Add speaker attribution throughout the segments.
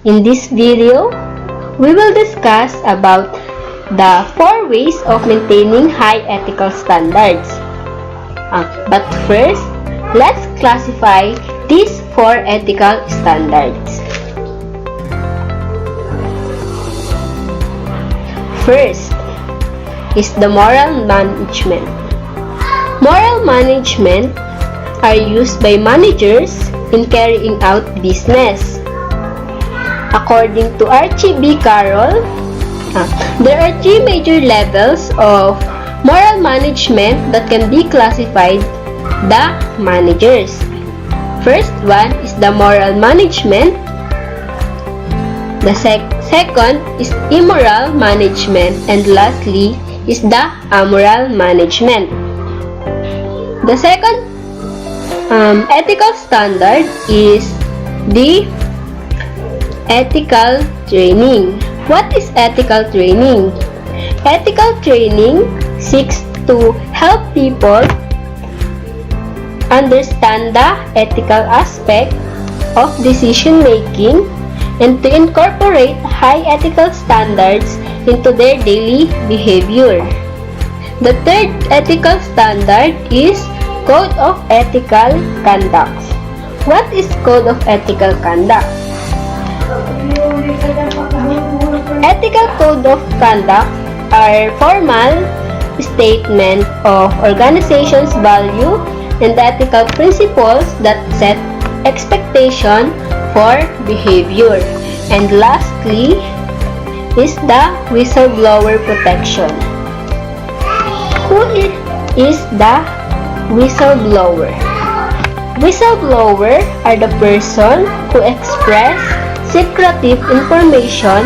Speaker 1: In this video, we will discuss about the 4 ways of maintaining high ethical standards. But first, let's classify these 4 ethical standards. First is the moral management. Moral management are used by managers in carrying out business. According to Archie B. Carroll, there are 3 major levels of moral management that can be classified the managers. First one is the moral management. The second is immoral management, and lastly is the amoral management. The second ethical standard is the ethical training. What is ethical training? Ethical training seeks to help people understand the ethical aspect of decision making and to incorporate high ethical standards into their daily behavior. The third ethical standard is Code of Ethical Conduct. What is Code of Ethical Conduct? Ethical Code of Conduct are formal statement of organization's value and ethical principles that set expectation for behavior. And lastly is the whistleblower protection. Who is the whistleblower? Whistleblower are the person who express secretive information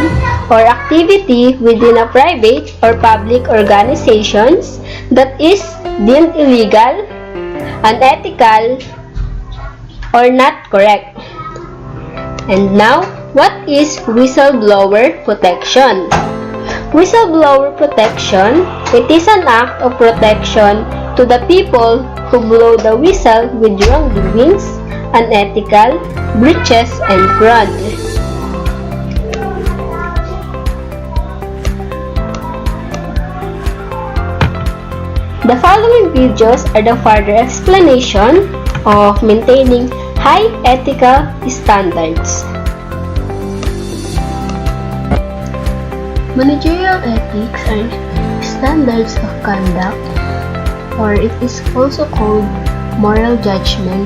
Speaker 1: or activity within a private or public organizations that is deemed illegal, unethical, or not correct. And now, what is whistleblower protection? Whistleblower protection, it is an act of protection to the people who blow the whistle with wrongdoings, unethical, breaches, and fraud. The following videos are the further explanation of maintaining high ethical standards. Managerial ethics are standards of conduct, or it is also called moral judgment,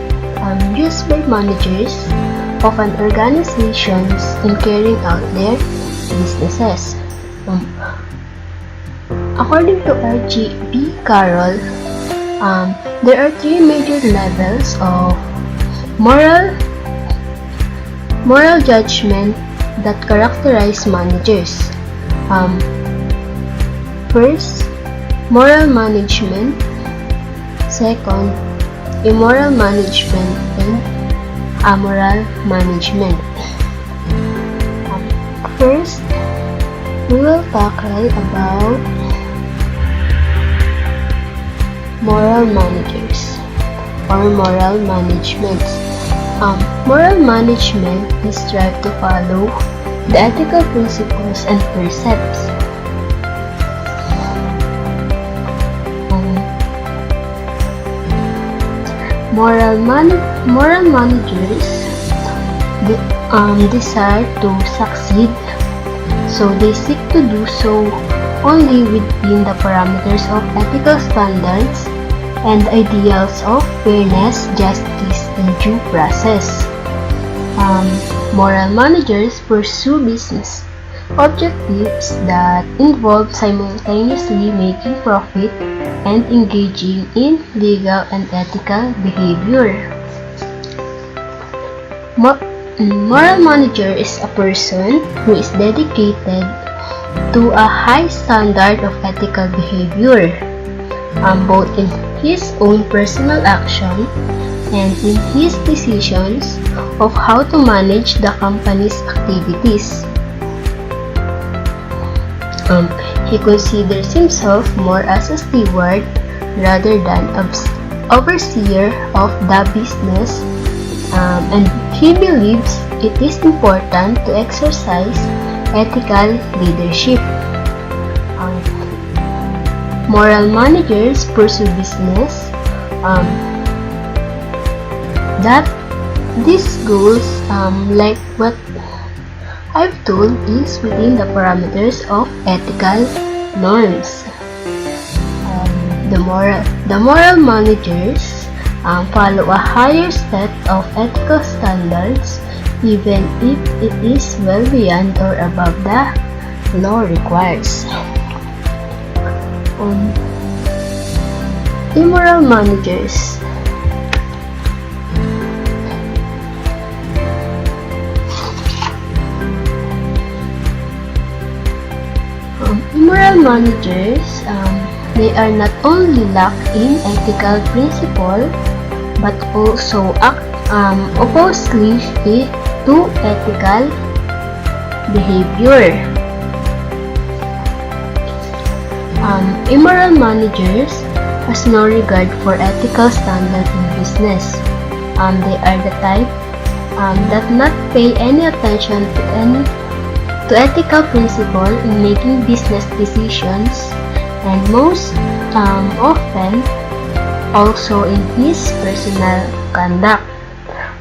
Speaker 1: used by managers of an organization in carrying out their businesses. According to Archie B. Carroll, there are 3 major levels of moral judgment that characterize managers. First, moral management. Second, immoral management, and amoral management. First, we will tackle about moral managers or moral management. Moral management is strive to follow the ethical principles and precepts. Moral managers desire to succeed, so they seek to do so only within the parameters of ethical standards and ideals of fairness, justice, and due process. Moral managers pursue business objectives that involve simultaneously making profit and engaging in legal and ethical behavior. Moral manager is a person who is dedicated to a high standard of ethical behavior, both in his own personal action and in his decisions of how to manage the company's activities. He considers himself more as a steward rather than overseer of the business, and he believes it is important to exercise ethical leadership. Moral managers pursue business that these goals, like what I've told, is within the parameters of ethical norms. The moral managers follow a higher set of ethical standards even if it is well beyond or above the law requires. Immoral managers. Immoral managers, they are not only lack in ethical principle but also act oppositely to ethical behavior. Immoral managers has no regard for ethical standard in business. They are the type that not pay any attention to ethical principle in making business decisions, and most often also in his personal conduct.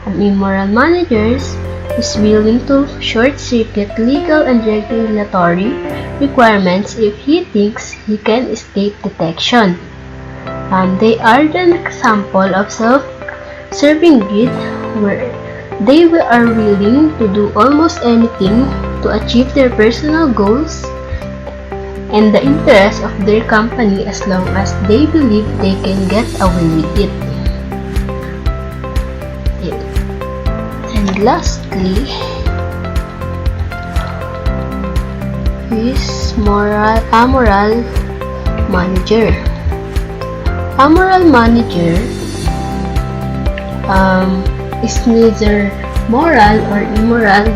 Speaker 1: Immoral managers is willing to short-circuit legal and regulatory requirements if he thinks he can escape detection. They are an example of self-serving greed, where they are willing to do almost anything to achieve their personal goals and the interests of their company as long as they believe they can get away with it. And lastly is amoral manager. Amoral manager is neither moral or immoral,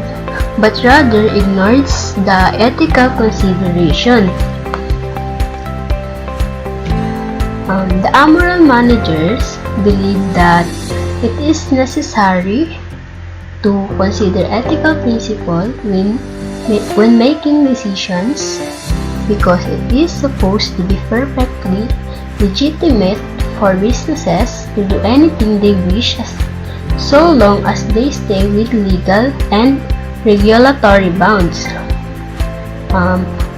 Speaker 1: but rather ignores the ethical consideration. The amoral managers believe that it is necessary to consider ethical principle when making decisions, because it is supposed to be perfectly legitimate for businesses to do anything they wish so long as they stay within legal and regulatory bounds.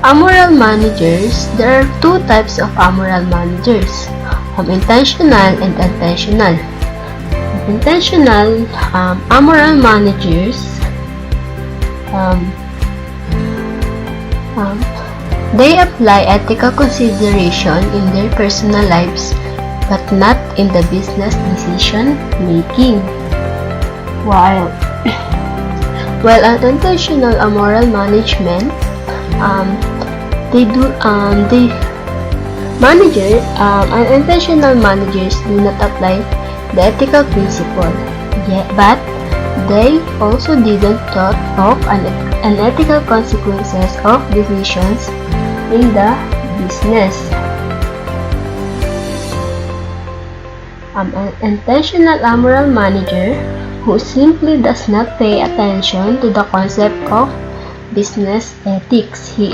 Speaker 1: Amoral managers, there are two types of amoral managers, intentional and unintentional. Intentional amoral managers, they apply ethical consideration in their personal lives but not in the business decision making. While unintentional amoral management, unintentional managers do not apply the ethical principle, but they also didn't thought of unethical consequences of decisions in the business. An intentional amoral manager who simply does not pay attention to the concept of business ethics. He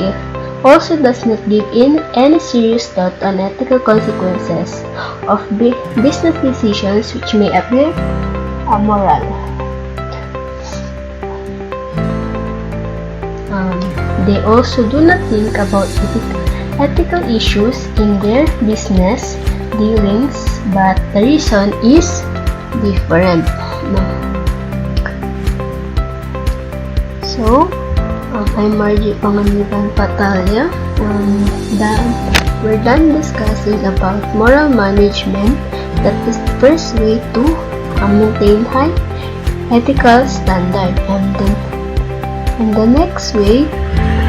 Speaker 1: also does not give in any serious thought on ethical consequences of business decisions which may appear amoral. They also do not think about ethical issues in their business dealings, but the reason is different. So, I'm Margie Panganiban Patalya. We're done discussing about moral management. That is the first way to maintain high ethical standard. And the next way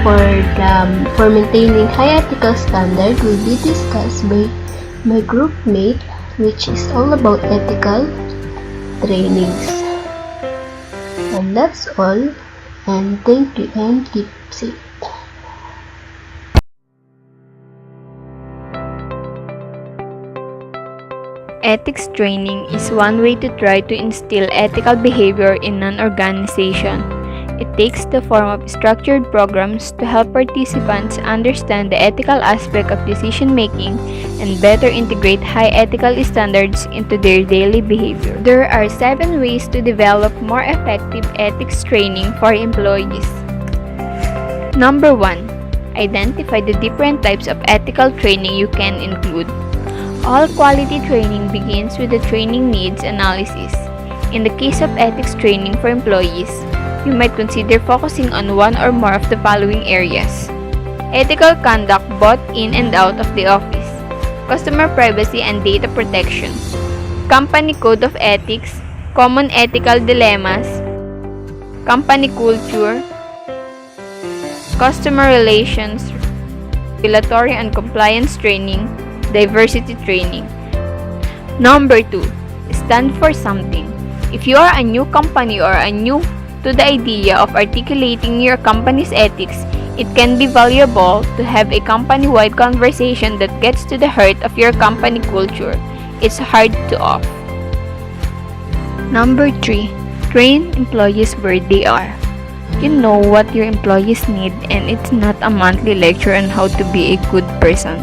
Speaker 1: for maintaining high ethical standard will be discussed by my group mate, which is all about ethical trainings. And that's all. And thank you and keep safe.
Speaker 2: Ethics training is one way to try to instill ethical behavior in an organization. It takes the form of structured programs to help participants understand the ethical aspect of decision making and better integrate high ethical standards into their daily behavior. There are 7 ways to develop more effective ethics training for employees. Number 1. Identify the different types of ethical training you can include. All quality training begins with the training needs analysis. In the case of ethics training for employees, you might consider focusing on one or more of the following areas: ethical conduct both in and out of the office, customer privacy and data protection, company code of ethics, common ethical dilemmas, company culture, customer relations, regulatory and compliance training, diversity training. Number 2. Stand for something. If you are a new company or are new to the idea of articulating your company's ethics, it can be valuable to have a company-wide conversation that gets to the heart of your company culture. It's hard to off. Number 3. Train employees where they are. You know what your employees need, and it's not a monthly lecture on how to be a good person.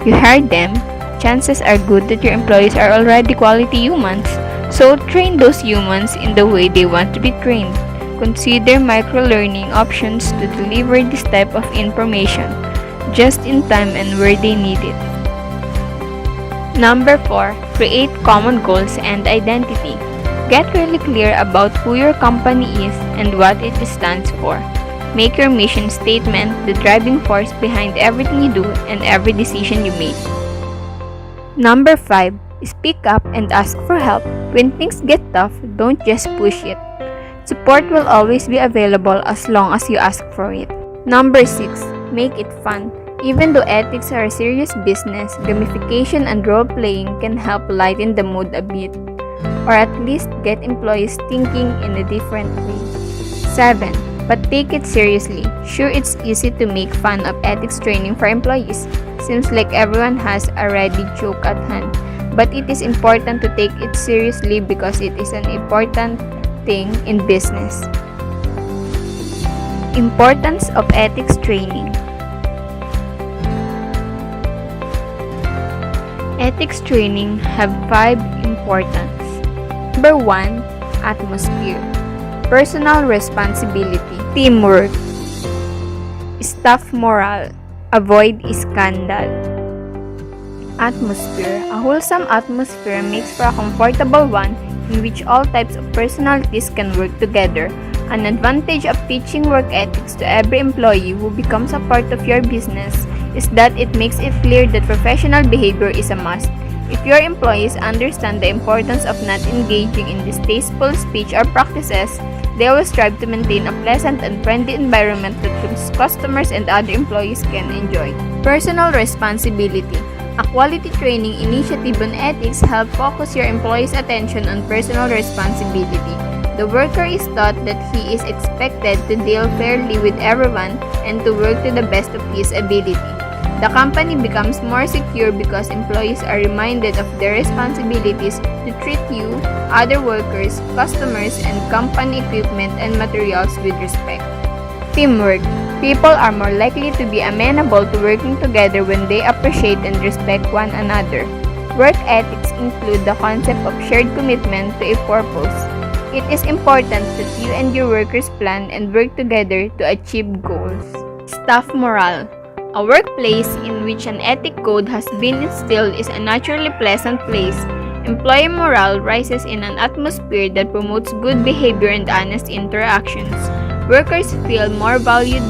Speaker 2: You hire them, chances are good that your employees are already quality humans, so train those humans in the way they want to be trained. Consider micro-learning options to deliver this type of information, just in time and where they need it. Number 4. Create common goals and identity. Get really clear about who your company is and what it stands for. Make your mission statement the driving force behind everything you do and every decision you make. Number 5. Speak up and ask for help. When things get tough, don't just push it. Support will always be available as long as you ask for it. Number 6. Make it fun. Even though ethics are a serious business, gamification and role-playing can help lighten the mood a bit, or at least get employees thinking in a different way. 7. But take it seriously. Sure, it's easy to make fun of ethics training for employees. Seems like everyone has a ready joke at hand. But it is important to take it seriously because it is an important thing in business. Importance of ethics training. Ethics training have 5 importance. Number 1. Atmosphere. Personal responsibility. Teamwork. Staff morale. Avoid scandal. Atmosphere. A wholesome atmosphere makes for a comfortable one in which all types of personalities can work together. An advantage of teaching work ethics to every employee who becomes a part of your business is that it makes it clear that professional behavior is a must. If your employees understand the importance of not engaging in distasteful speech or practices, they will strive to maintain a pleasant and friendly environment that customers and other employees can enjoy. Personal responsibility. A quality training initiative on ethics helps focus your employees' attention on personal responsibility. The worker is taught that he is expected to deal fairly with everyone and to work to the best of his ability. The company becomes more secure because employees are reminded of their responsibilities to treat you, other workers, customers, and company equipment and materials with respect. Teamwork. People are more likely to be amenable to working together when they appreciate and respect one another. Work ethics include the concept of shared commitment to a purpose. It is important that you and your workers plan and work together to achieve goals. Staff morale. A workplace in which an ethic code has been instilled is a naturally pleasant place. Employee morale rises in an atmosphere that promotes good behavior and honest interactions. Workers feel more valued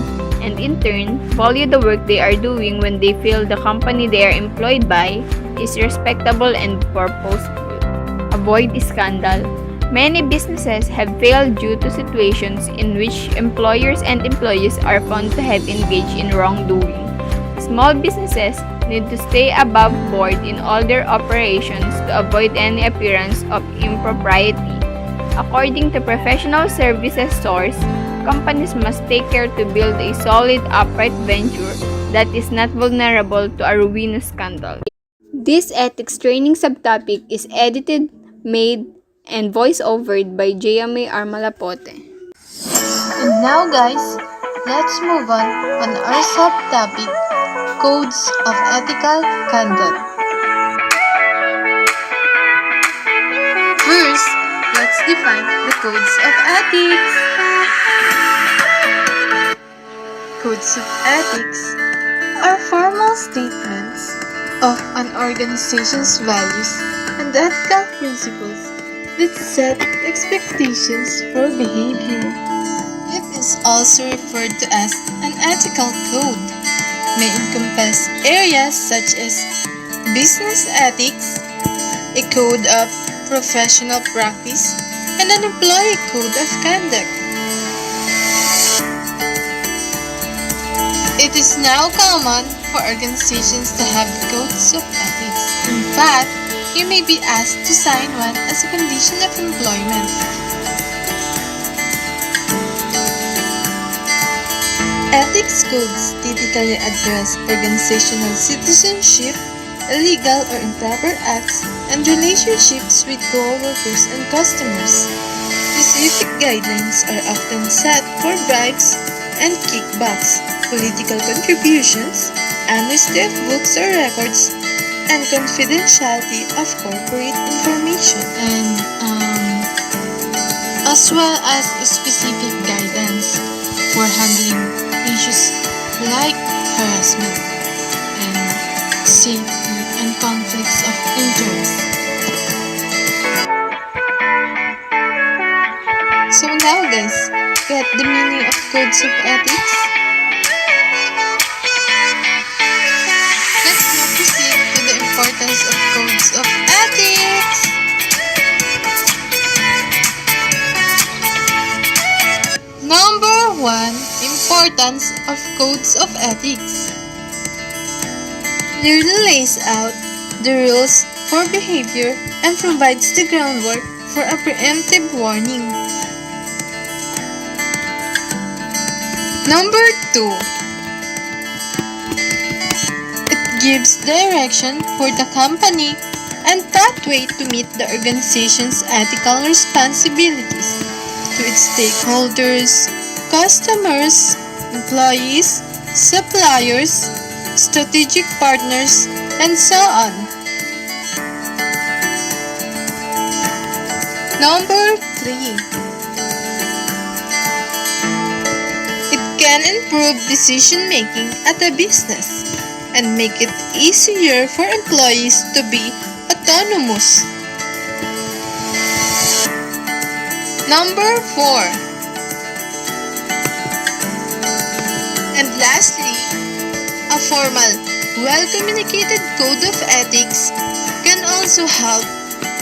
Speaker 2: and in turn value the work they are doing when they feel the company they are employed by is respectable and purposeful. Avoid scandal. Many businesses have failed due to situations in which employers and employees are found to have engaged in wrongdoing. Small businesses need to stay above board in all their operations to avoid any appearance of impropriety. According to professional services source, companies must take care to build a solid upright venture that is not vulnerable to a ruinous scandal. This ethics training subtopic is edited, made, and voice-overed by JMA Armalapote.
Speaker 3: And now guys, let's move on our subtopic, Codes of Ethical Conduct. First, let's define the Codes of Ethics. Codes of Ethics are formal statements of an organization's values and ethical principles that set expectations for behavior. It is also referred to as an ethical code. May encompass areas such as business ethics, a code of professional practice, and an employee code of conduct. It is now common for organizations to have codes of ethics. In fact, you may be asked to sign one as a condition of employment. Ethics codes typically address organizational citizenship, illegal or improper acts, and relationships with co-workers and customers. Specific guidelines are often set for bribes and kickbacks, political contributions, honesty of books or records, and confidentiality of corporate information. And as well as specific guidance for handling issues like harassment and safety and conflicts of interest. So now guys, get the meaning of codes of ethics? Let's now proceed to the importance of codes of ethics. Number 1. Importance of codes of ethics. Clearly lays out the rules for behavior and provides the groundwork for a preemptive warning. Number 2. It gives direction for the company and pathway to meet the organization's ethical responsibilities to its stakeholders, customers, employees, suppliers, strategic partners, and so on. Number 3. It can improve decision making at a business and make it easier for employees to be autonomous. Number 4. And lastly, a formal, well-communicated code of ethics can also help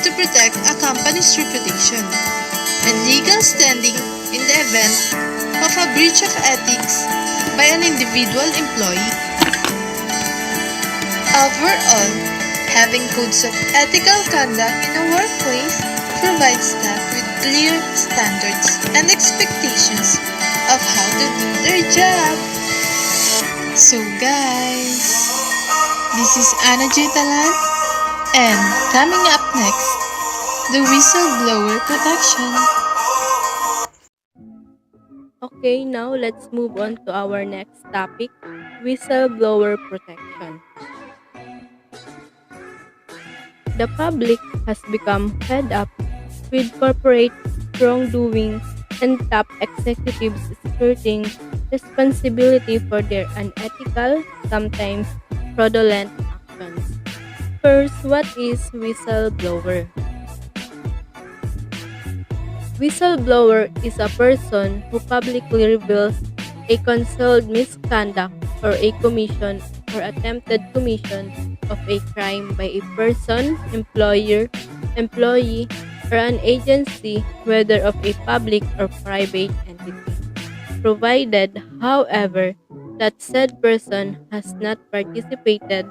Speaker 3: to protect a company's reputation and legal standing in the event of a breach of ethics by an individual employee. Overall, having codes of ethical conduct in a workplace provides staff with clear standards and expectations of how to do their job. So guys, this is Ana J. Talan, and coming up next, the whistleblower protection.
Speaker 4: Okay, now let's move on to our next topic, whistleblower protection. The public has become fed up with corporate wrongdoing and top executives skirting responsibility for their unethical, sometimes fraudulent actions. First, what is whistleblower? Whistleblower is a person who publicly reveals a concealed misconduct or a commission or attempted commission of a crime by a person, employer, employee, or an agency, whether of a public or private entity, provided, however, that said person has not participated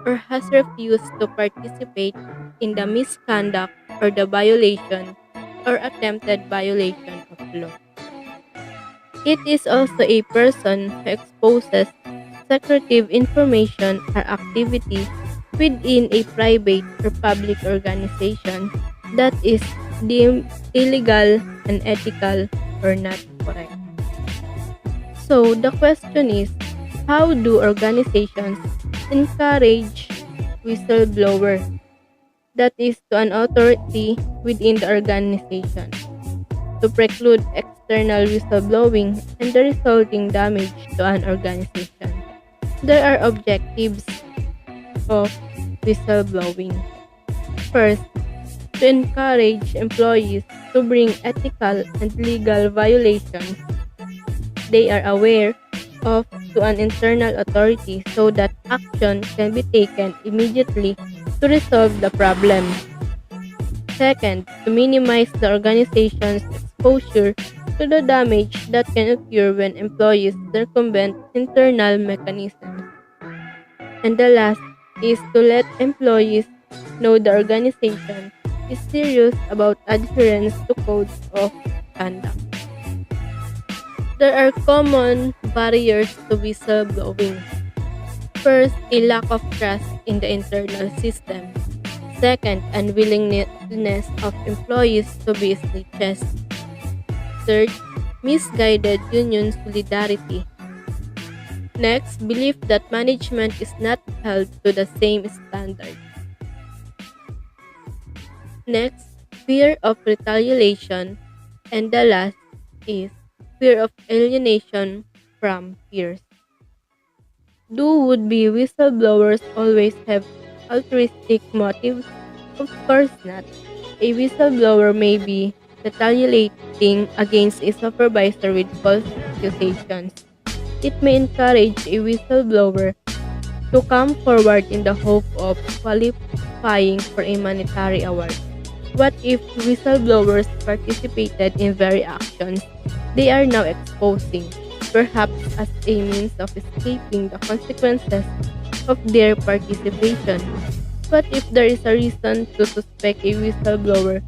Speaker 4: or has refused to participate in the misconduct or the violation or attempted violation of law. It is also a person who exposes secretive information or activity within a private or public organization that is deemed illegal, unethical, or not correct. So the question is, how do organizations encourage whistleblower, that is to an authority within the organization, to preclude external whistleblowing and the resulting damage to an organization? There are objectives of whistleblowing. First, to encourage employees to bring ethical and legal violations they are aware of to an internal authority so that action can be taken immediately to resolve the problem. Second, to minimize the organization's exposure to the damage that can occur when employees circumvent internal mechanisms. And the last is to let employees know the organization is serious about adherence to codes of conduct. There are common barriers to whistleblowing. First, a lack of trust in the internal system. Second, unwillingness of employees to be snitches. Third, misguided union solidarity. Next, belief that management is not held to the same standard. Next, fear of retaliation. And the last is fear of alienation from peers. Do would-be whistleblowers always have altruistic motives? Of course not. A whistleblower may be retaliating against a supervisor with false accusations. It may encourage a whistleblower to come forward in the hope of qualifying for a monetary award. What if whistleblowers participated in very actions they are now exposing, perhaps as a means of escaping the consequences of their participation? What if there is a reason to suspect a whistleblower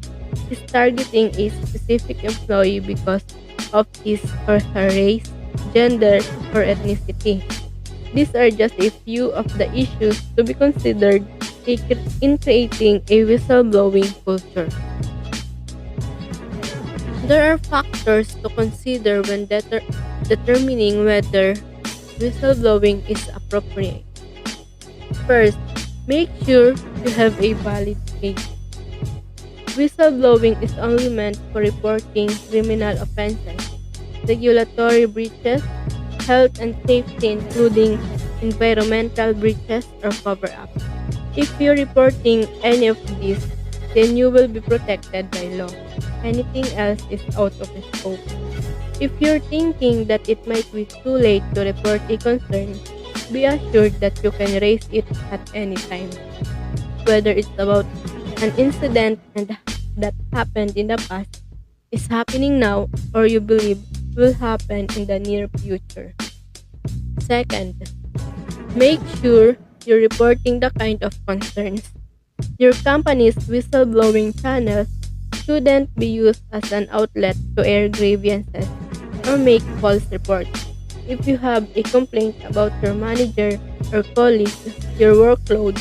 Speaker 4: is targeting a specific employee because of his or her race, gender, or ethnicity? These are just a few of the issues to be considered in creating a whistleblowing culture. There are factors to consider when determining whether whistleblowing is appropriate. First, make sure you have a valid case. Whistleblowing is only meant for reporting criminal offenses, regulatory breaches, health and safety including environmental breaches or cover-ups. If you're reporting any of these, then you will be protected by law. Anything else is out of scope. If you're thinking that it might be too late to report a concern, be assured that you can raise it at any time. Whether it's about an incident that happened in the past, is happening now, or you believe will happen in the near future. Second, make sure you're reporting the kind of concerns. Your company's whistleblowing channels shouldn't be used as an outlet to air grievances or make false reports. If you have a complaint about your manager or colleague, your workload,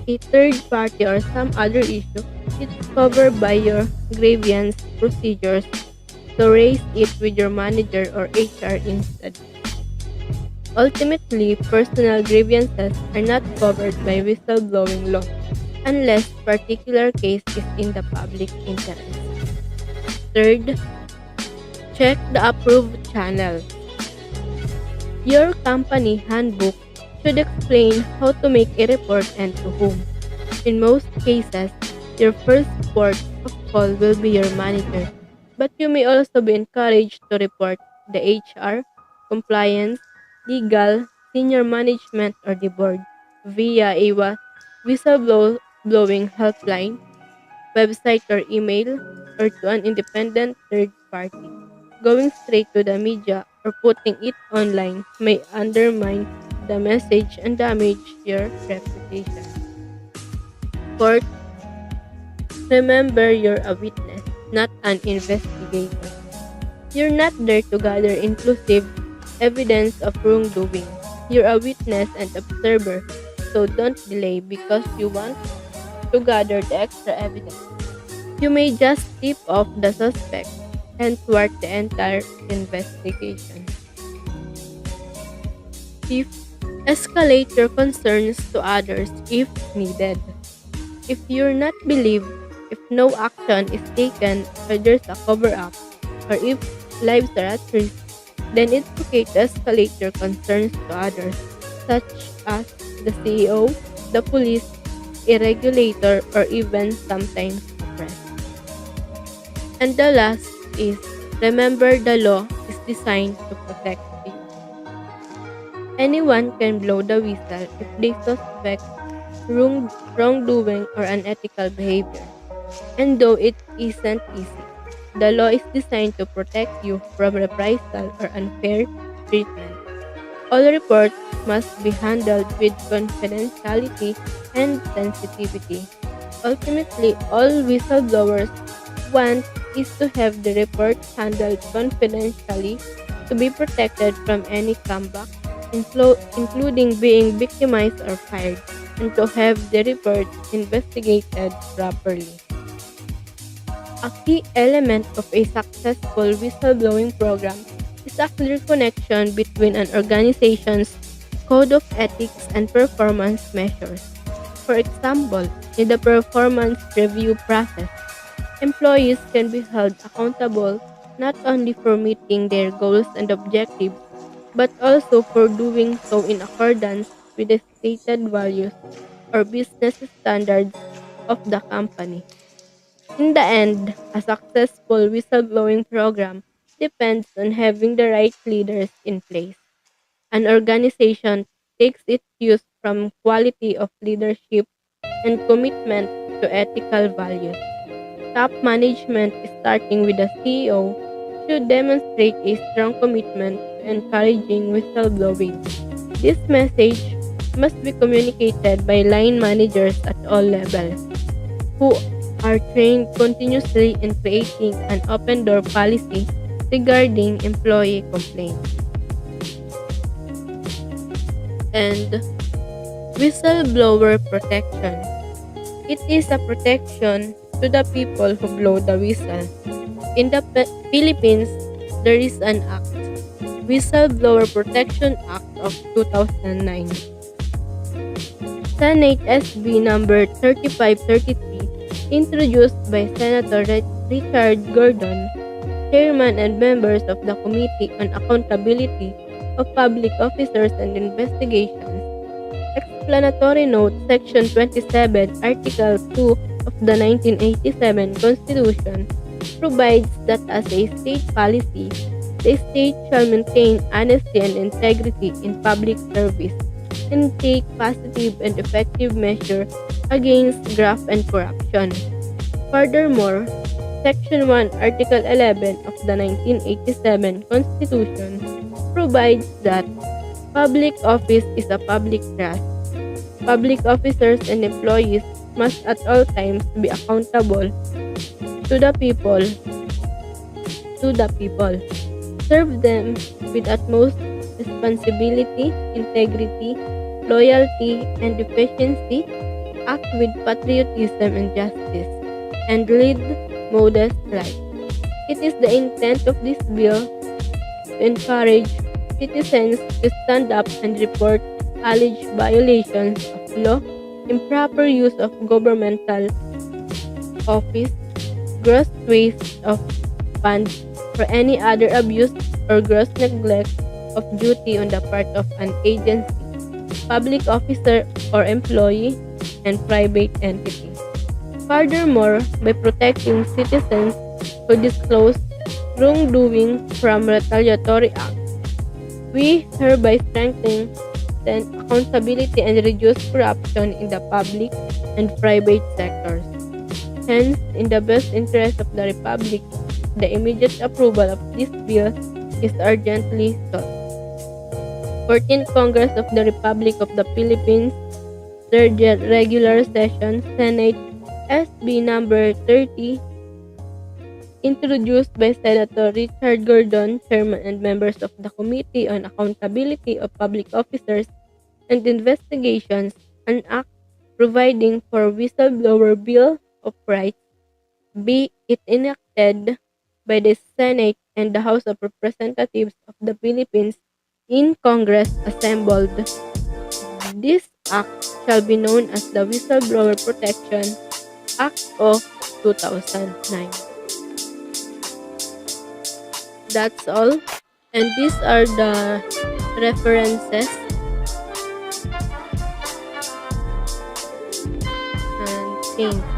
Speaker 4: a third party, or some other issue, it's covered by your grievance procedures, so raise it with your manager or HR instead. Ultimately, personal grievances are not covered by whistleblowing law unless particular case is in the public interest. Third, check the approved channel. Your company handbook should explain how to make a report and to whom. In most cases, your first port of call will be your manager, but you may also be encouraged to report the HR, compliance, legal, senior management, or the board via a whistleblowing helpline, website, or email, or to an independent third party. Going straight to the media or putting it online may undermine the message and damage your reputation. Fourth, remember you're a witness, not an investigator. You're not there to gather inclusive evidence of wrongdoing. You're a witness and observer. Also, don't delay because you want to gather the extra evidence. You may just tip off the suspect and thwart the entire investigation. If escalate your concerns to others if needed. If you're not believed, if no action is taken or there's a cover up, or if lives are at risk, then it's okay to escalate your concerns to others, such as the CEO, the police, a regulator, or even sometimes the press. And the last is remember the law is designed to protect you. Anyone can blow the whistle if they suspect wrongdoing or unethical behavior. And though it isn't easy, the law is designed to protect you from reprisal or unfair treatment. All reports must be handled with confidentiality and sensitivity. Ultimately, all whistleblowers want is to have the report handled confidentially to be protected from any comeback, including being victimized or fired, and to have the report investigated properly. A key element of a successful whistleblowing program is a clear connection between an organization's code of ethics and performance measures. For example, in the performance review process, employees can be held accountable not only for meeting their goals and objectives, but also for doing so in accordance with the stated values or business standards of the company. In the end, a successful whistleblowing program depends on having the right leaders in place. An organization takes its cues from quality of leadership and commitment to ethical values. Top management, starting with the CEO, should demonstrate a strong commitment to encouraging whistleblowing. This message must be communicated by line managers at all levels, who are trained continuously in creating an open door policy regarding employee complaints. And whistleblower protection. It is a protection to the people who blow the whistle. In the Philippines, there is an act, Whistleblower Protection Act of 2009. Senate SB number 3533, introduced by Senator Richard Gordon, chairman and members of the Committee on Accountability of Public Officers and Investigations. Explanatory note, Section 27, Article 2 of the 1987 Constitution provides that as a state policy, the state shall maintain honesty and integrity in public service and take positive and effective measures against graft and corruption. Furthermore, Section 1, Article 11 of the 1987 Constitution provides that public office is a public trust. Public officers and employees must at all times be accountable to the people, serve them with utmost responsibility, integrity, loyalty, and efficiency, act with patriotism and justice, and lead modest life. It is the intent of this bill to encourage citizens to stand up and report alleged violations of law, improper use of governmental office, gross waste of funds, or any other abuse or gross neglect of duty on the part of an agency, public officer or employee, and private entity. Furthermore, by protecting citizens who disclose wrongdoing from retaliatory acts, we hereby strengthen accountability and reduce corruption in the public and private sectors. Hence, in the best interest of the Republic, the immediate approval of this bill is urgently sought. 14th Congress of the Republic of the Philippines, 3rd Regular Session, Senate, SB number 30, introduced by Senator Richard Gordon, Chairman and members of the Committee on Accountability of Public Officers and Investigations, an act providing for whistleblower bill of rights, be it enacted by the Senate and the House of Representatives of the Philippines in Congress assembled. This act shall be known as the Whistleblower Protection Act of 2009. That's all. And these are the references and things.